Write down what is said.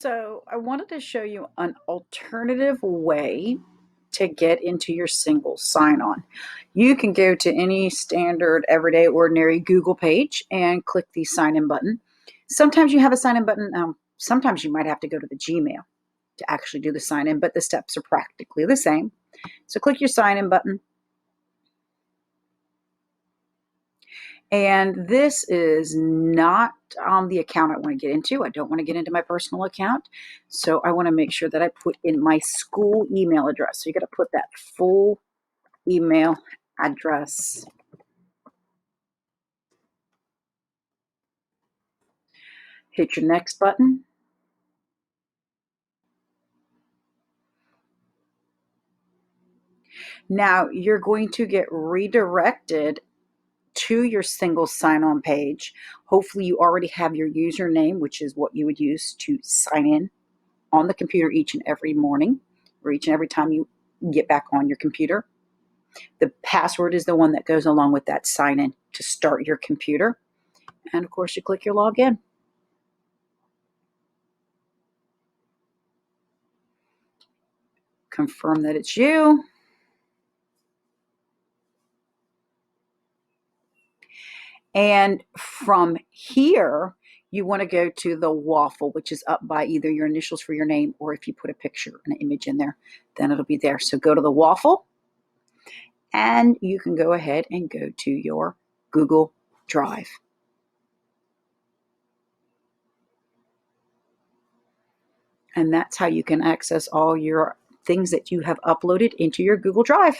So I wanted to show you an alternative way to get into your single sign-on. You can go to any standard, everyday, ordinary Google page and click the sign-in button. Sometimes you have a sign-in button. Sometimes you might have to go to the Gmail to actually do the sign-in, but the steps are practically the same. So click your sign-in button. And this is not the account I want to get into. I don't want to get into my personal account. So I want to make sure that I put in my school email address. So you got to put that full email address. Hit your next button. Now you're going to get redirected to your single sign-on page. Hopefully you already have your username, which is what you would use to sign in on the computer each and every morning or each and every time you get back on your computer. The password is the one that goes along with that sign in to start your computer. And of course, you click your login. Confirm that it's you. And from here, you want to go to the waffle, which is up by either your initials for your name, or if you put a picture and an image in there, then it'll be there. So go to the waffle and you can go ahead and go to your Google Drive. And that's how you can access all your things that you have uploaded into your Google Drive.